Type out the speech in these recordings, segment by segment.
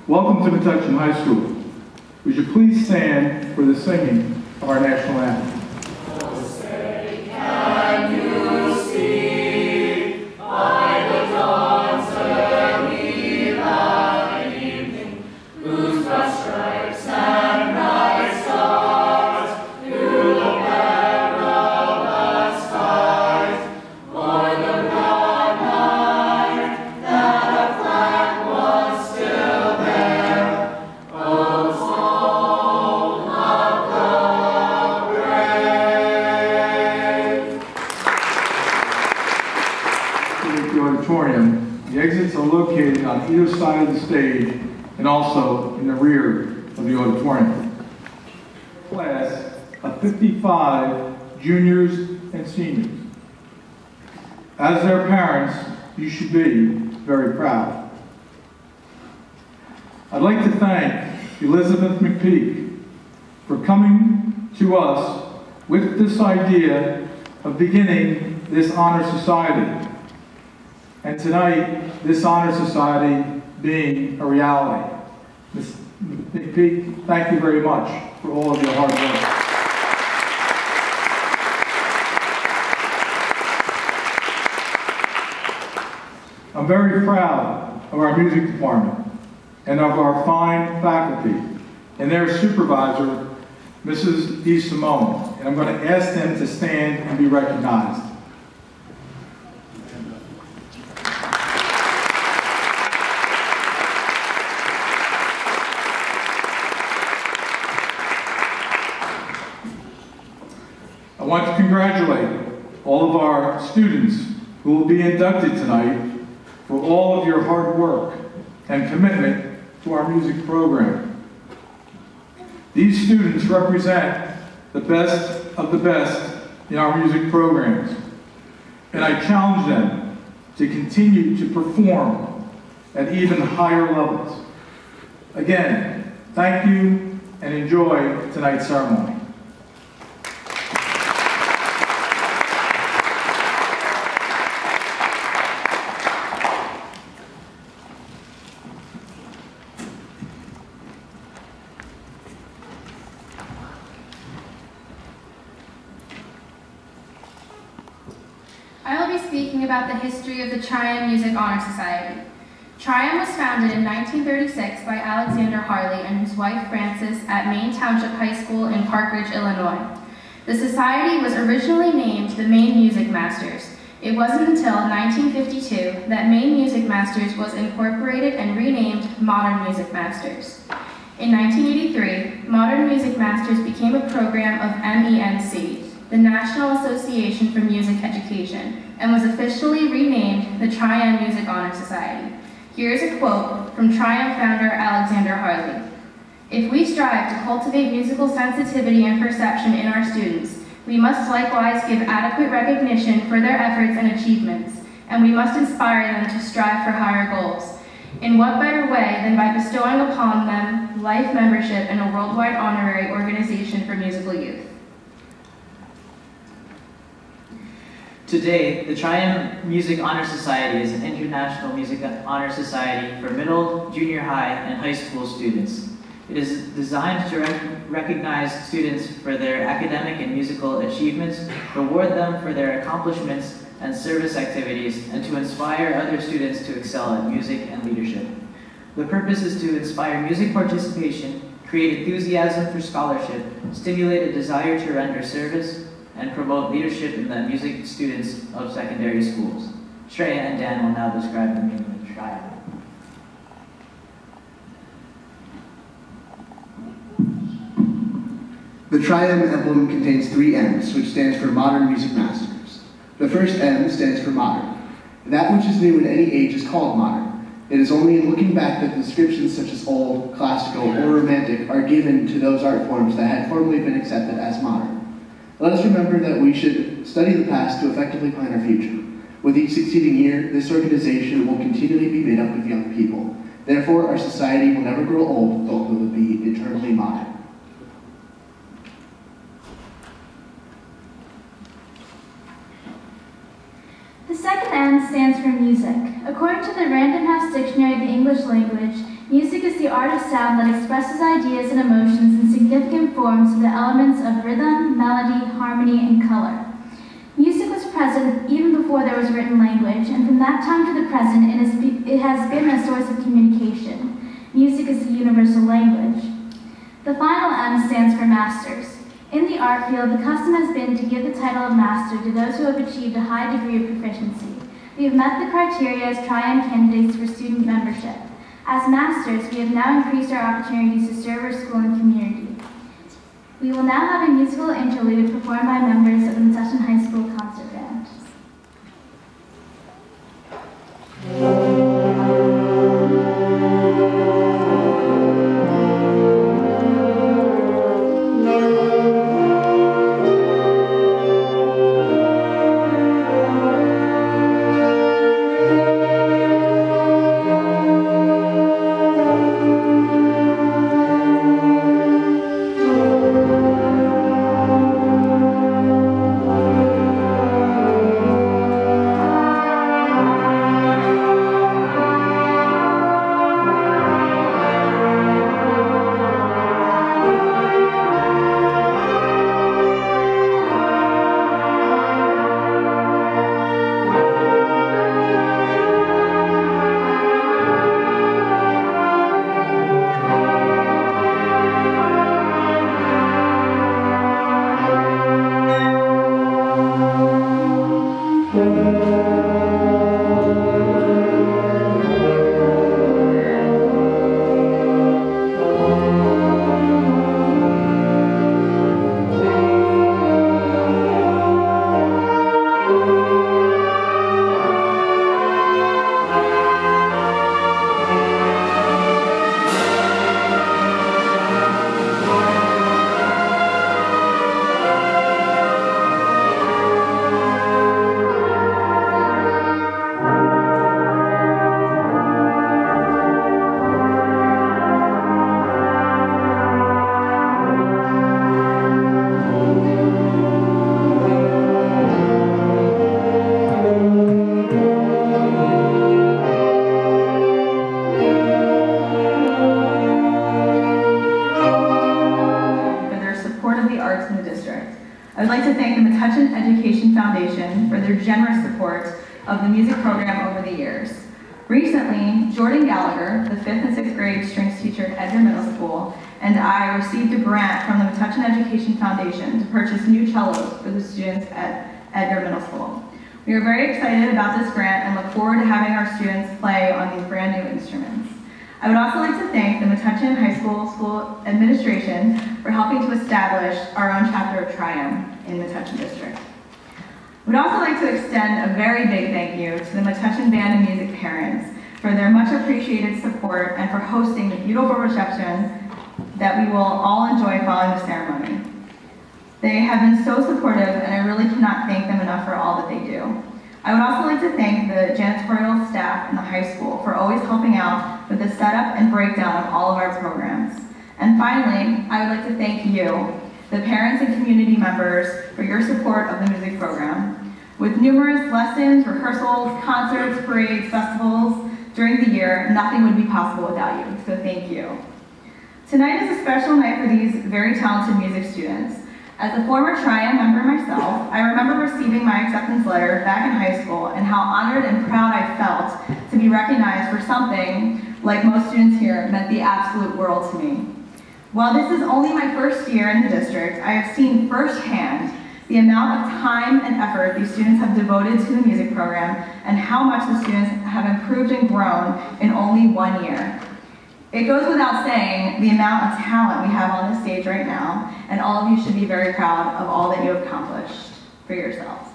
Welcome to Metuchen High School. Would you please stand for the singing of our national anthem? The exits are located on either side of the stage and also in the rear of the auditorium. Class of 55 juniors and seniors. As their parents, you should be very proud. I'd like to thank Elizabeth McPeak for coming to us with this idea of beginning this honor society. And tonight, this honor society being a reality. Ms. McPeak, thank you very much for all of your hard work. I'm very proud of our music department and of our fine faculty and their supervisor, Mrs. E. Simone. And I'm going to ask them to stand and be recognized. I want to congratulate all of our students who will be inducted tonight for all of your hard work and commitment to our music program. These students represent the best of the best in our music programs, and I challenge them to continue to perform at even higher levels. Again, thank you and enjoy tonight's ceremony. I will be speaking about the history of the Trium Music Honor Society. Trium was founded in 1936 by Alexander Harley and his wife Frances at Maine Township High School in Park Ridge, Illinois. The society was originally named the Maine Music Masters. It wasn't until 1952 that Maine Music Masters was incorporated and renamed Modern Music Masters. In 1983, Modern Music Masters became a program of MENC, the National Association for Music Education, and was officially renamed the Trium Music Honor Society. Here's a quote from Trium founder Alexander Harley. "If we strive to cultivate musical sensitivity and perception in our students, we must likewise give adequate recognition for their efforts and achievements, and we must inspire them to strive for higher goals. In what better way than by bestowing upon them life membership in a worldwide honorary organization for musical youth?" Today, the Trium Music Honor Society is an international music honor society for middle, junior high, and high school students. It is designed to recognize students for their academic and musical achievements, reward them for their accomplishments and service activities, and to inspire other students to excel at music and leadership. The purpose is to inspire music participation, create enthusiasm for scholarship, stimulate a desire to render service, and promote leadership in the music students of secondary schools. Shreya and Dan will now describe the meaning of Trium. The Trium emblem contains 3 M's, which stands for Modern Music Masters. The first M stands for modern. That which is new in any age is called modern. It is only in looking back that descriptions such as old, classical, or romantic are given to those art forms that had formerly been accepted as modern. Let us remember that we should study the past to effectively plan our future. With each succeeding year, this organization will continually be made up of young people. Therefore, our society will never grow old, but will be eternally modern. The second M stands for music. According to the Random House Dictionary of the English Language, Music is the art of sound that expresses ideas and emotions in significant forms through the elements of rhythm, melody, harmony, and color. Music was present even before there was written language, and from that time to the present, it has been a source of communication. Music is the universal language. The final M stands for masters. In the art field, the custom has been to give the title of master to those who have achieved a high degree of proficiency. We have met the criteria as Triumph candidates for student membership. As masters, we have now increased our opportunities to serve our school and community. We will now have a musical interlude performed by members of the Metuchen High School Concert Band. I would like to thank the Metuchen Education Foundation for their generous support of the music program over the years. Recently, Jordan Gallagher, the 5th and 6th grade strings teacher at Edgar Middle School, and I received a grant from the Metuchen Education Foundation to purchase new cellos for the students at Edgar Middle School. We are very excited about this grant and look forward to having our students play on these brand new instruments. I would also like to thank the Metuchen High School administration for helping to establish our own chapter of Triumph in Metuchen District. We'd also like to extend a very big thank you to the Metuchen Band and Music parents for their much appreciated support and for hosting the beautiful reception that we will all enjoy following the ceremony. They have been so supportive, and I really cannot thank them enough for all that they do. I would also like to thank the janitorial staff in the high school for always helping out with the setup and breakdown of all of our programs. And finally, I would like to thank you, the parents and community members, for your support of the music program. With numerous lessons, rehearsals, concerts, parades, festivals during the year, nothing would be possible without you, so thank you. Tonight is a special night for these very talented music students. As a former Triumph member myself, I remember receiving my acceptance letter back in high school and how honored and proud I felt to be recognized for something, like most students here, meant the absolute world to me. While this is only my first year in the district, I have seen firsthand the amount of time and effort these students have devoted to the music program and how much the students have improved and grown in only 1 year. It goes without saying the amount of talent we have on this stage right now, and all of you should be very proud of all that you have accomplished for yourselves.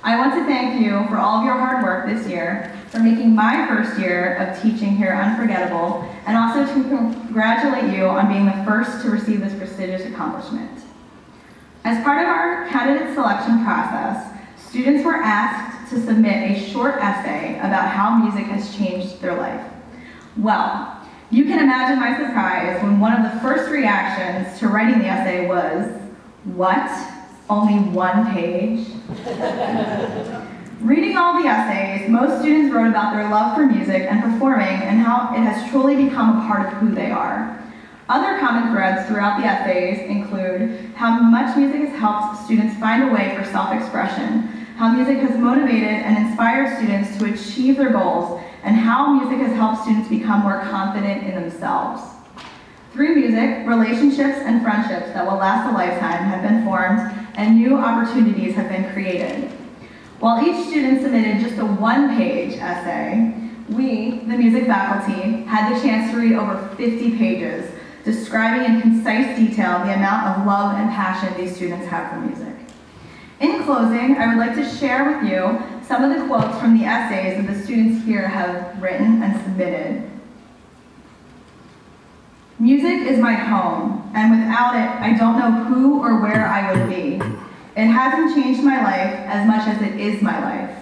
I want to thank you for all of your hard work this year, for making my first year of teaching here unforgettable, and also to congratulate you on being the first to receive this prestigious accomplishment. As part of our candidate selection process, students were asked to submit a short essay about how music has changed their life. Well, you can imagine my surprise when one of the first reactions to writing the essay was, "What? Only 1 page?" Reading all the essays, most students wrote about their love for music and performing and how it has truly become a part of who they are. Other common threads throughout the essays include how much music has helped students find a way for self-expression, how music has motivated and inspired students to achieve their goals, and how music has helped students become more confident in themselves. Through music, relationships and friendships that will last a lifetime have been formed and new opportunities have been created. While each student submitted just a one-page essay, we, the music faculty, had the chance to read over 50 pages, describing in concise detail the amount of love and passion these students have for music. In closing, I would like to share with you some of the quotes from the essays that the students here have written and submitted. Music is my home, and without it, I don't know who or where I would be. It hasn't changed my life as much as it is my life.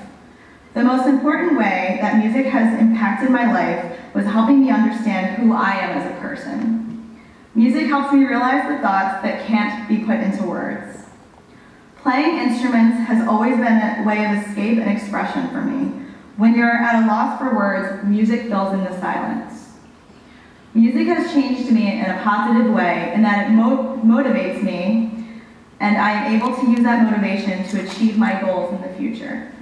The most important way that music has impacted my life was helping me understand who I am as a person. Music helps me realize the thoughts that can't be put into words. Playing instruments has always been a way of escape and expression for me. When you're at a loss for words, music fills in the silence. Music has changed me in a positive way in that it motivates me, and I am able to use that motivation to achieve my goals in the future.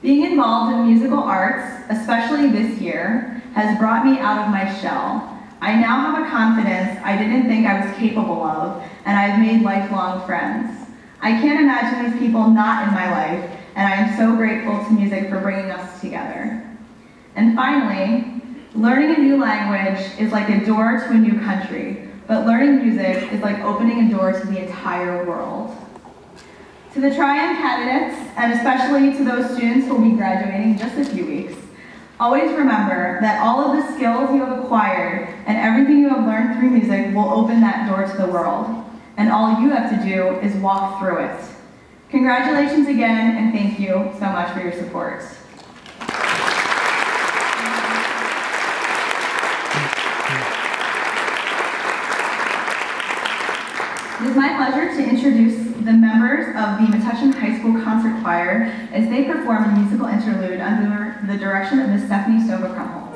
Being involved in musical arts, especially this year, has brought me out of my shell. I now have a confidence I didn't think I was capable of, and I've made lifelong friends. I can't imagine these people not in my life, and I am so grateful to music for bringing us together. And finally, learning a new language is like a door to a new country, but learning music is like opening a door to the entire world. To the Triumph candidates, and especially to those students who will be graduating in just a few weeks, always remember that all of the skills you have acquired and everything you have learned through music will open that door to the world, and all you have to do is walk through it. Congratulations again, and thank you so much for your support. It is my pleasure to introduce the members of the Metuchen High School Concert Choir as they perform a musical interlude under the direction of Ms. Stephanie Sova-Krumholtz.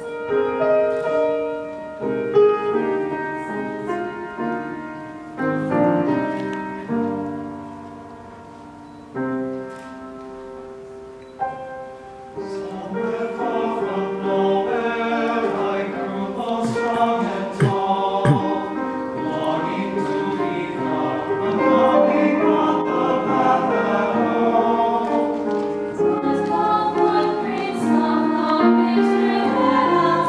Great song, long history, that I'll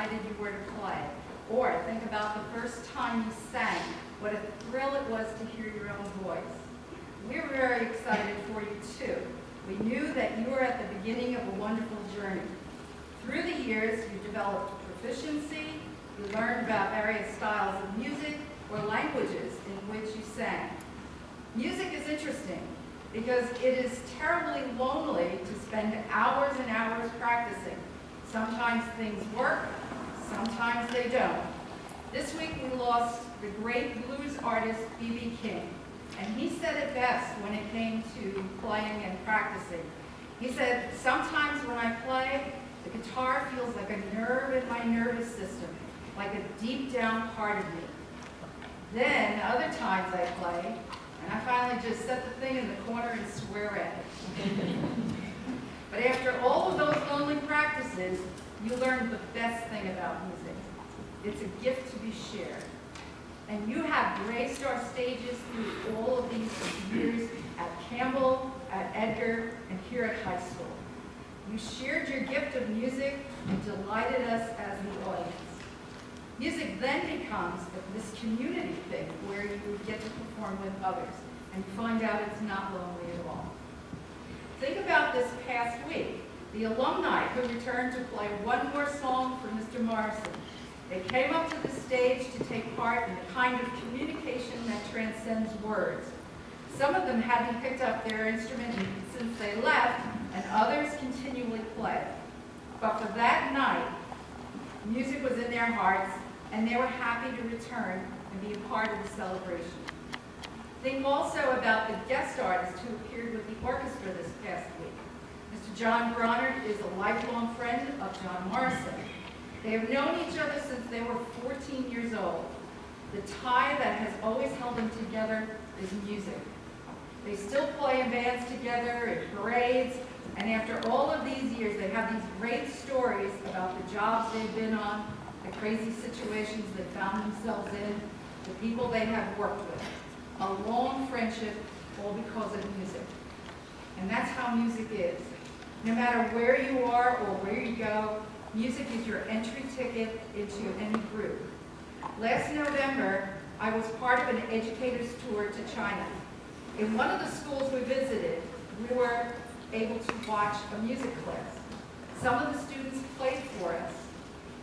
excited you were to play. Or think about the first time you sang, what a thrill it was to hear your own voice. We're very excited for you too. We knew that you were at the beginning of a wonderful journey. Through the years, you developed proficiency, you learned about various styles of music or languages in which you sang. Music is interesting because it is terribly lonely to spend hours and hours practicing. Sometimes things work, sometimes they don't. This week we lost the great blues artist B.B. King, and he said it best when it came to playing and practicing. He said, sometimes when I play, the guitar feels like a nerve in my nervous system, like a deep down part of me. Then other times I play, and I finally just set the thing in the corner and swear at it. But after all of those lonely practices, you learned the best thing about music. It's a gift to be shared. And you have graced our stages through all of these years at Campbell, at Edgar, and here at high school. You shared your gift of music and delighted us as the audience. Music then becomes this community thing where you get to perform with others and find out it's not lonely at all. Think about this past week, the alumni who returned to play one more song for Mr. Morrison. They came up to the stage to take part in a kind of communication that transcends words. Some of them hadn't picked up their instrument since they left, and others continually play. But for that night, music was in their hearts, and they were happy to return and be a part of the celebration. Think also about the guest artists who appeared with the orchestra this past week. Mr. John Bronard is a lifelong friend of John Morrison. They have known each other since they were 14 years old. The tie that has always held them together is music. They still play in bands together, in parades, and after all of these years, they have these great stories about the jobs they've been on, the crazy situations they found themselves in, the people they have worked with. A long friendship, all because of music. And that's how music is. No matter where you are or where you go, music is your entry ticket into any group. Last November, I was part of an educator's tour to China. In one of the schools we visited, we were able to watch a music class. Some of the students played for us.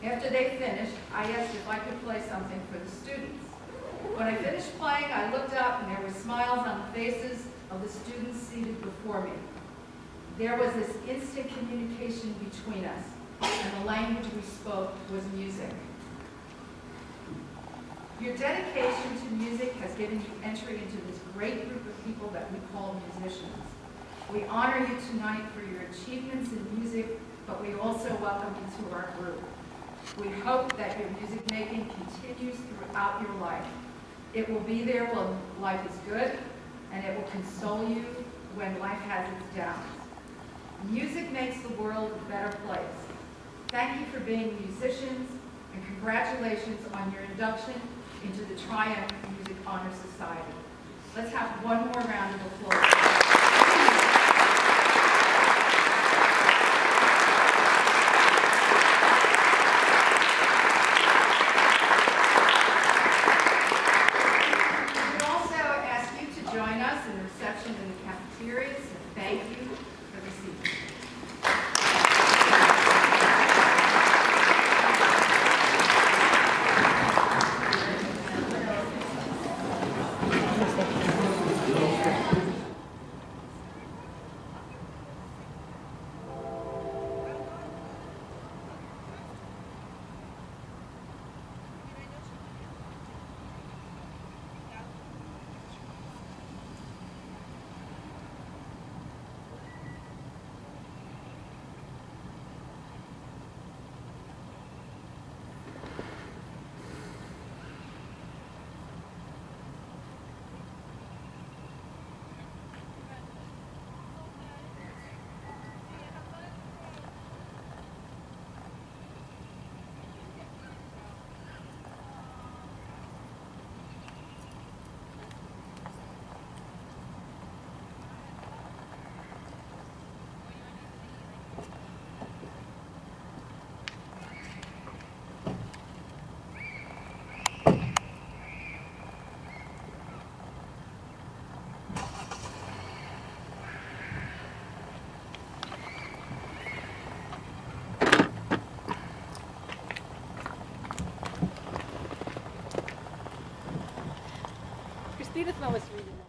After they finished, I asked if I could play something for the students. When I finished playing, I looked up and there were smiles on the faces of the students seated before me. There was this instant communication between us, and the language we spoke was music. Your dedication to music has given you entry into this great group of people that we call musicians. We honor you tonight for your achievements in music, but we also welcome you to our group. We hope that your music making continues throughout your life. It will be there when life is good, and it will console you when life has its downs. Music makes the world a better place. Thank you for being musicians, and congratulations on your induction into the Triumph Music Honor Society. Let's have one more round of applause. Edith Lois reading.